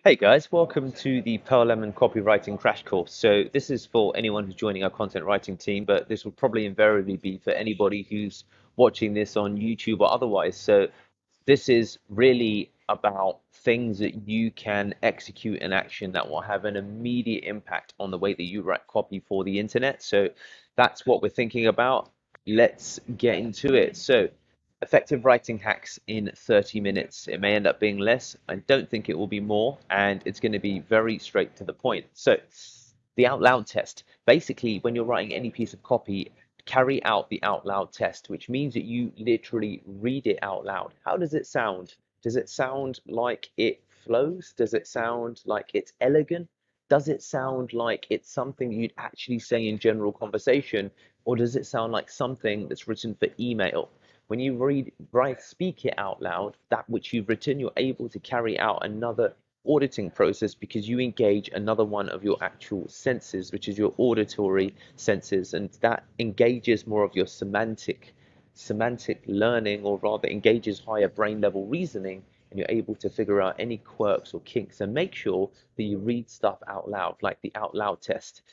Hey guys, welcome to the Pearl Lemon Copywriting Crash Course. So this is for anyone who's joining our content writing team, but this will probably invariably be for anybody who's watching this on YouTube or otherwise. So this is really about things that you can execute in action that will have an immediate impact on the way that you write copy for the internet. So that's what we're thinking about. Let's get into it. So effective writing hacks in 30 minutes. It may end up being less. I don't think it will be more, and it's going to be very straight to the point. So the out loud test. Basically, when you're writing any piece of copy, carry out the out loud test, which means that you literally read it out loud. How does it sound? Does it sound like it flows? Does it sound like it's elegant? Does it sound like it's something you'd actually say in general conversation? Or does it sound like something that's written for email? When you speak it out loud, that which you've written, you're able to carry out another auditing process because you engage another one of your actual senses, which is your auditory senses, and that engages more of your semantic learning, or rather engages higher brain level reasoning, and you're able to figure out any quirks or kinks. And make sure that you read stuff out loud, like the out loud test.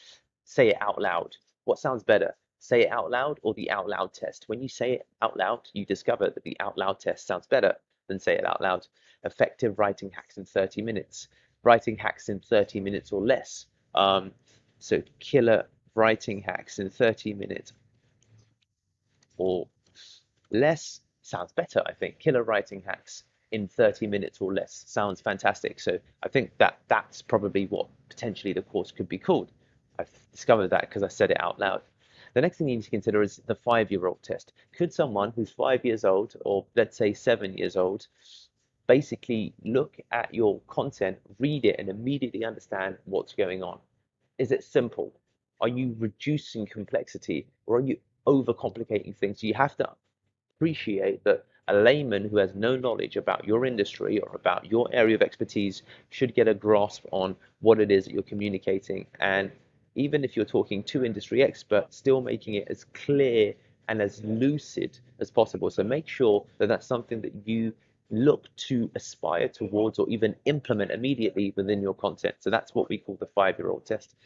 Say it out loud. What sounds better? Say it out loud or the out loud test? When you say it out loud, you discover that the out loud test sounds better than say it out loud. Effective writing hacks in 30 minutes. Writing hacks in 30 minutes or less. So killer writing hacks in 30 minutes or less sounds better, I think. Killer writing hacks in 30 minutes or less sounds fantastic. So I think that that's probably what potentially the course could be called. I've discovered that because I said it out loud. The next thing you need to consider is the 5-year-old test. Could someone who's 5 years old, or let's say 7 years old, basically look at your content, read it, and immediately understand what's going on? Is it simple? Are you reducing complexity, or are you overcomplicating things? You have to appreciate that a layman who has no knowledge about your industry or about your area of expertise should get a grasp on what it is that you're communicating. And even if you're talking to industry experts, still making it as clear and as lucid as possible. So make sure that that's something that you look to aspire towards or even implement immediately within your content. So that's what we call the 5-year-old test.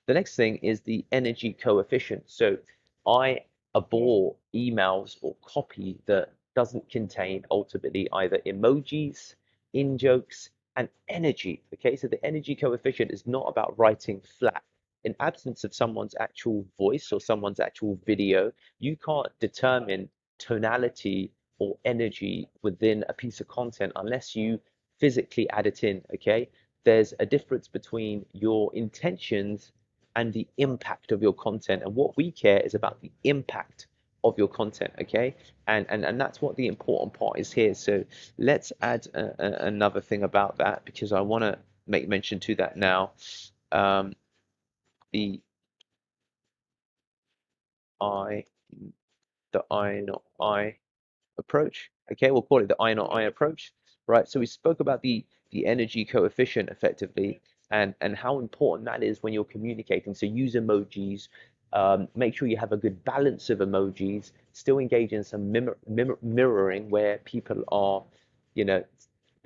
The next thing is the energy coefficient. So I abhor emails or copy that doesn't contain ultimately either emojis, in jokes, and energy. Okay, so the energy coefficient is not about writing flat. In absence of someone's actual voice or someone's actual video, you can't determine tonality or energy within a piece of content unless you physically add it in. Okay, there's a difference between your intentions and the impact of your content. And what we care is about the impact of your content, okay? And that's what the important part is here. So let's add another thing about that, because I want to make mention to that now. Um, the I, the I not I approach. Okay, we'll call it the I not I approach, right? So we spoke about the energy coefficient effectively, and how important that is when you're communicating. So use emojis. Make sure you have a good balance of emojis. Still engage in some mirroring where people are, you know,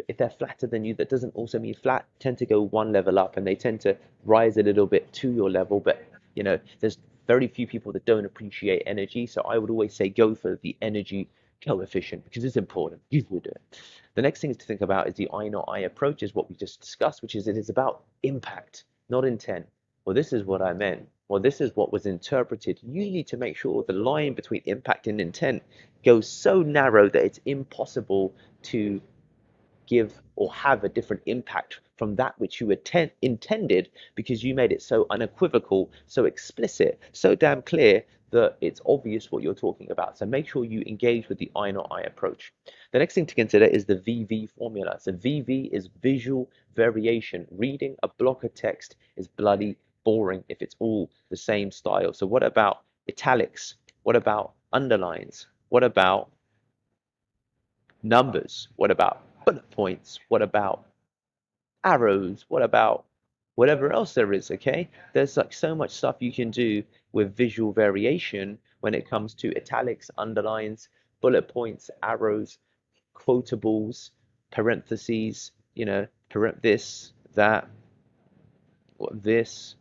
if they're flatter than you, that doesn't also mean flat. Tend to go one level up, and they tend to rise a little bit to your level. But there's very few people that don't appreciate energy. So I would always say go for the energy coefficient because it's important. You will do it. The next thing to think about is the I not I approach, is what we just discussed, which is it is about impact, not intent. Well, this is what I meant. Well, this is what was interpreted. You need to make sure the line between impact and intent goes so narrow that it's impossible to give or have a different impact from that which you intended, because you made it so unequivocal, so explicit, so damn clear that it's obvious what you're talking about. So make sure you engage with the I not I approach. The next thing to consider is the VV formula. So VV is visual variation. Reading a block of text is bloody boring if it's all the same style. So what about italics? What about underlines? What about numbers? What about bullet points? What about arrows? What about whatever else there is? Okay, there's like so much stuff you can do with visual variation when it comes to italics, underlines, bullet points, arrows, quotables, parentheses, this, that, this,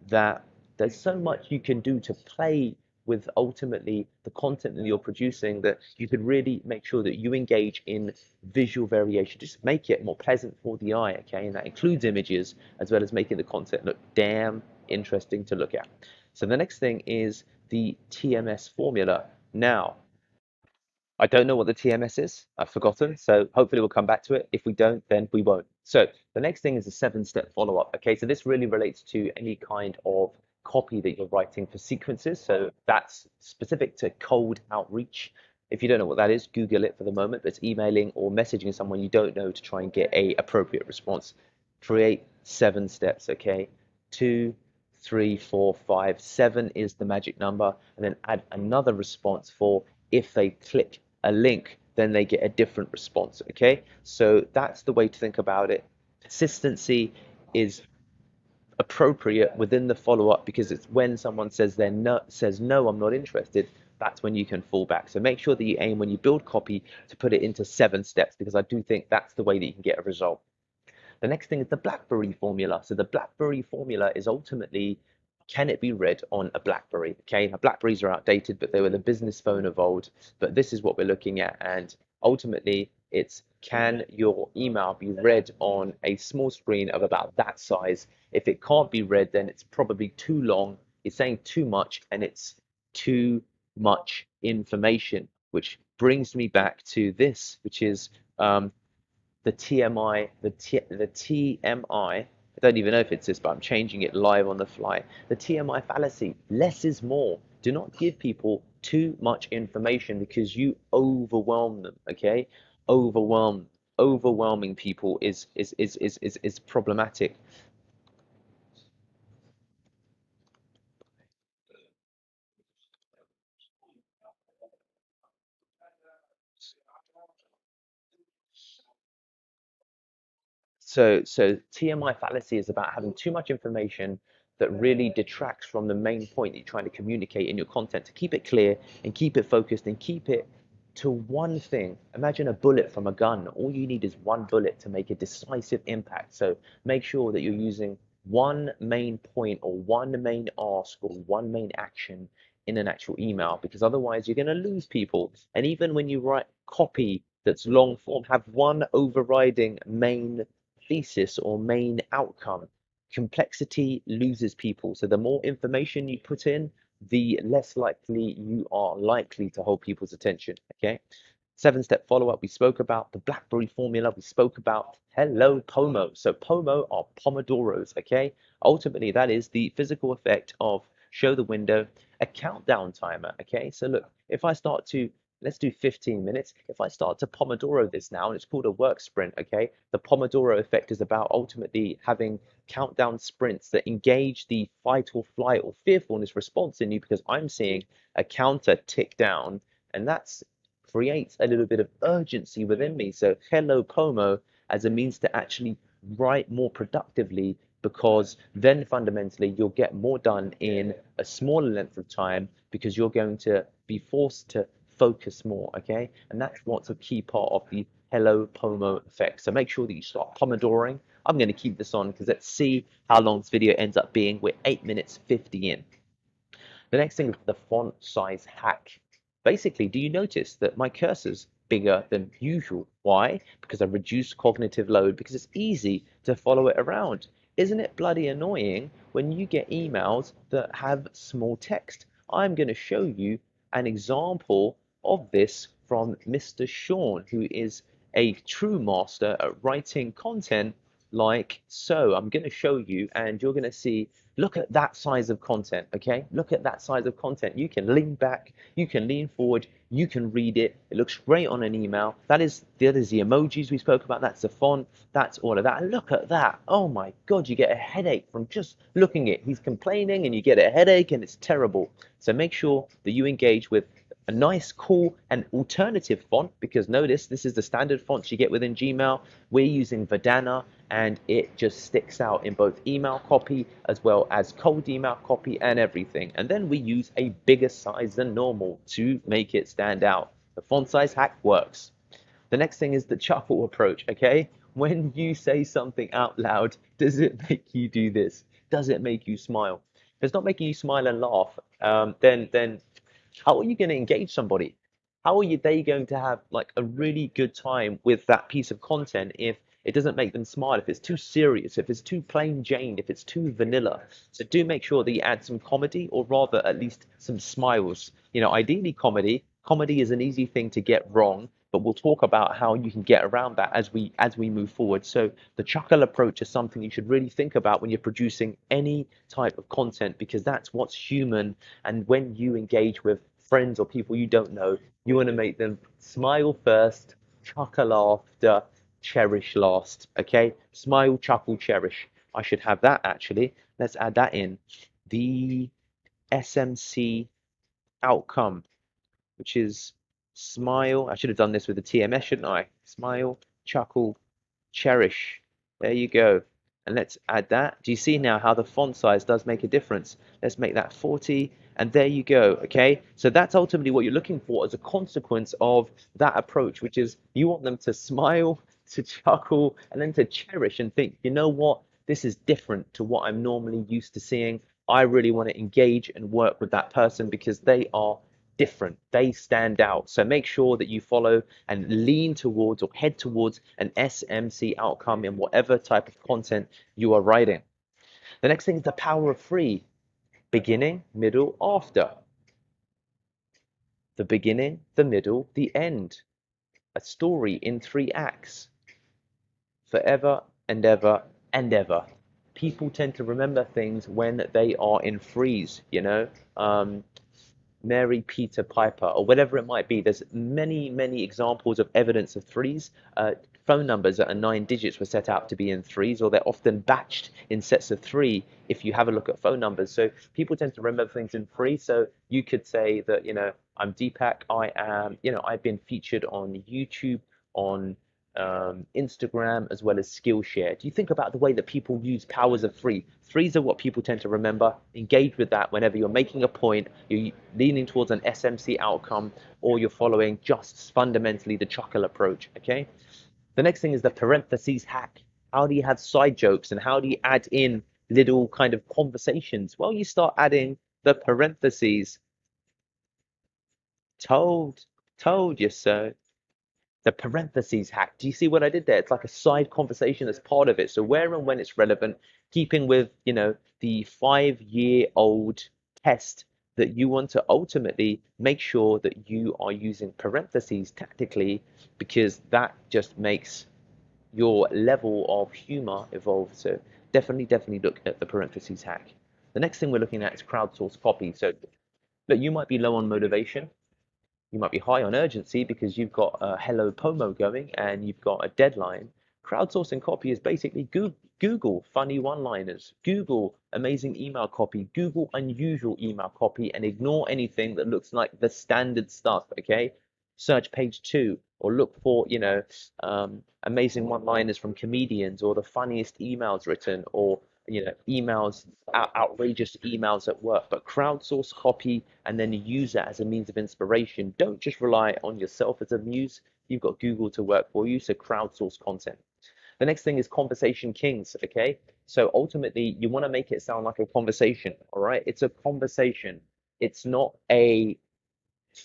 that. There's so much you can do to play with ultimately the content that you're producing that you can really make sure that you engage in visual variation. Just make it more pleasant for the eye, okay? And that includes images as well as making the content look damn interesting to look at. So the next thing is the TMS formula. Now, I don't know what the TMS is. I've forgotten. So hopefully we'll come back to it. If we don't, then we won't. So the next thing is a 7-step follow-up. Okay, so this really relates to any kind of copy that you're writing for sequences. So that's specific to cold outreach. If you don't know what that is, Google it for the moment. But it's emailing or messaging someone you don't know to try and get a appropriate response. Create 7 steps, okay? 2, 3, 4, 5, 7 is the magic number, and then add another response for if they click a link, then they get a different response. Okay, so that's the way to think about it. Consistency is appropriate within the follow-up because it's when someone says no, I'm not interested, that's when you can fall back. So make sure that you aim when you build copy to put it into 7 steps, because I do think that's the way that you can get a result. The next thing is the BlackBerry formula. So the BlackBerry formula is ultimately, can it be read on a BlackBerry? Okay, now BlackBerries are outdated, but they were the business phone of old. But this is what we're looking at, and ultimately, it's can your email be read on a small screen of about that size? If it can't be read, then it's probably too long. It's saying too much, and it's too much information. Which brings me back to this, which is the TMI, the TMI. I don't even know if it's this, but I'm changing it live on the fly. The TMI fallacy: less is more. Do not give people too much information because you overwhelm them. Okay, overwhelming people is problematic. So TMI fallacy is about having too much information that really detracts from the main point that you're trying to communicate in your content. To keep it clear and keep it focused and keep it to one thing. Imagine a bullet from a gun. All you need is one bullet to make a decisive impact. So make sure that you're using one main point or one main ask or one main action in an actual email, because otherwise you're going to lose people. And even when you write copy that's long form, have one overriding main thesis or main outcome. Complexity loses people. So the more information you put in, the less likely you are likely to hold people's attention. Okay. 7-step follow-up, we spoke about the BlackBerry formula, we spoke about hello Pomo. So Pomo are Pomodoros, okay? Ultimately, that is the physical effect of show the window, a countdown timer, okay? So look, if I start to, let's do 15 minutes. If I start to Pomodoro this now, and it's called a work sprint, okay? The Pomodoro effect is about ultimately having countdown sprints that engage the fight or flight or fearfulness response in you, because I'm seeing a counter tick down, and that's creates a little bit of urgency within me. So hello Pomo as a means to actually write more productively, because then fundamentally you'll get more done in a smaller length of time because you're going to be forced to focus more, okay? And that's what's a key part of the hello Pomo effect. So make sure that you start Pomodoring. I'm going to keep this on because let's see how long this video ends up being. We're 8 minutes 50 in. The next thing is the font size hack. Basically, do you notice that my cursor's bigger than usual? Why? Because I've reduced cognitive load, because it's easy to follow it around. Isn't it bloody annoying when you get emails that have small text? I'm going to show you an example of this from Mr. Sean, who is a true master at writing content like so. I'm going to show you, and you're going to see, look at that size of content, okay? Look at that size of content. You can lean back, you can lean forward, you can read it. It looks great on an email. That is the emojis we spoke about. That's the font. That's all of that. And look at that. Oh my God, you get a headache from just looking at it. He's complaining and you get a headache, and it's terrible. So make sure that you engage with a nice, cool, and alternative font, because notice this is the standard fonts you get within Gmail. We're using Verdana, and it just sticks out in both email copy as well as cold email copy and everything. And then we use a bigger size than normal to make it stand out. The font size hack works. The next thing is the shuffle approach, okay? When you say something out loud, does it make you do this? Does it make you smile? If it's not making you smile and laugh, then how are you going to engage somebody? How are they going to have like a really good time with that piece of content if it doesn't make them smile, if it's too serious, if it's too plain Jane, if it's too vanilla? So do make sure that you add some comedy, or rather at least some smiles. Ideally comedy. Comedy is an easy thing to get wrong, but we'll talk about how you can get around that as we move forward. So the chuckle approach is something you should really think about when you're producing any type of content, because that's what's human. And when you engage with friends or people you don't know, you want to make them smile first, chuckle after, cherish last. Okay, smile, chuckle, cherish. I should have that actually. Let's add that in. The SMC outcome, which is smile. I should have done this with the TMS, shouldn't I? Smile, chuckle, cherish. There you go. And let's add that. Do you see now how the font size does make a difference? Let's make that 40, and there you go. Okay, so that's ultimately what you're looking for as a consequence of that approach, which is you want them to smile, to chuckle, and then to cherish and think, you know what, this is different to what I'm normally used to seeing. I really want to engage and work with that person because they are different. They stand out. So make sure that you follow and lean towards or head towards an SMC outcome in whatever type of content you are writing. The next thing is the power of three: beginning, middle, after. The beginning, the middle, the end. A story in 3 acts. Forever and ever and ever. People tend to remember things when they are in threes. Mary, Peter, Piper, or whatever it might be. There's many, many examples of evidence of threes. Phone numbers that are 9 digits were set out to be in threes, or they're often batched in sets of three if you have a look at phone numbers. So people tend to remember things in three. So you could say that, I'm Deepak, I've been featured on YouTube, on Instagram, as well as Skillshare. Do you think about the way that people use powers of three? Threes are what people tend to remember. Engage with that whenever you're making a point, you're leaning towards an SMC outcome, or you're following just fundamentally the chuckle approach. Okay. The next thing is the parentheses hack. How do you have side jokes and how do you add in little kind of conversations? Well, you start adding the parentheses. Told you so. The parentheses hack. Do you see what I did there? It's like a side conversation that's part of it. So where and when it's relevant, keeping with, the 5-year-old test that you want to ultimately make sure that you are using parentheses tactically, because that just makes your level of humor evolve. So definitely look at the parentheses hack. The next thing we're looking at is crowdsourced copy. So look, you might be low on motivation, you might be high on urgency because you've got a Hello Pomo going and you've got a deadline. Crowdsourcing copy is basically Google funny one-liners, Google amazing email copy, Google unusual email copy, and ignore anything that looks like the standard stuff. Okay, search page 2, or look for amazing one-liners from comedians, or the funniest emails written, or emails, outrageous emails at work. But crowdsource copy and then use that as a means of inspiration. Don't just rely on yourself as a muse. You've got Google to work for you, so crowdsource content. The next thing is conversation kings. Okay, so ultimately you want to make it sound like a conversation. All right, it's a conversation. It's not a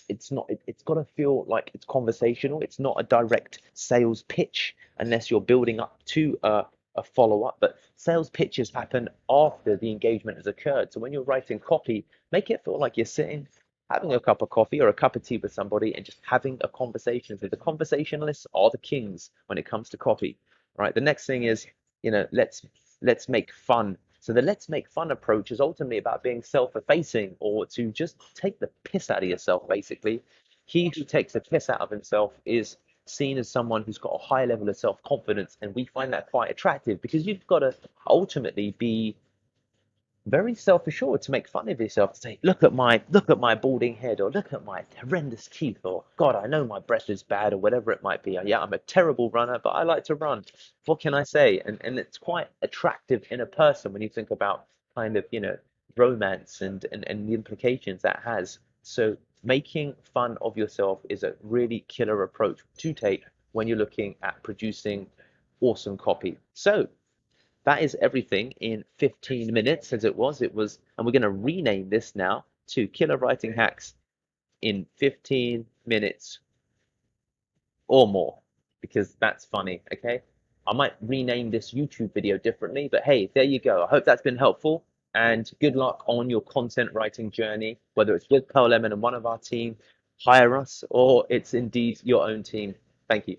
it's got to feel like it's conversational. It's not a direct sales pitch unless you're building up to a follow-up. But sales pitches happen after the engagement has occurred. So when you're writing copy, make it feel like you're sitting having a cup of coffee or a cup of tea with somebody and just having a conversation. So the conversationalists are the kings when it comes to copy. Right, the next thing is, let's make fun. So the let's make fun approach is ultimately about being self-effacing, or to just take the piss out of yourself, basically. He who takes the piss out of himself is seen as someone who's got a high level of self-confidence, and we find that quite attractive because you've got to ultimately be very self-assured to make fun of yourself, to say, look at my balding head, or look at my horrendous teeth, or God, I know my breath is bad, or whatever it might be. Yeah, I'm a terrible runner, but I like to run. What can I say? And it's quite attractive in a person when you think about kind of, romance and the implications that has. So making fun of yourself is a really killer approach to take when you're looking at producing awesome copy. So that is everything in 15 minutes as it was, and we're going to rename this now to Killer Writing Hacks in 15 minutes or more, because that's funny, okay? I might rename this YouTube video differently, but hey, there you go. I hope that's been helpful, and good luck on your content writing journey, whether it's with Pearl Lemon and one of our team, hire us, or it's indeed your own team. Thank you.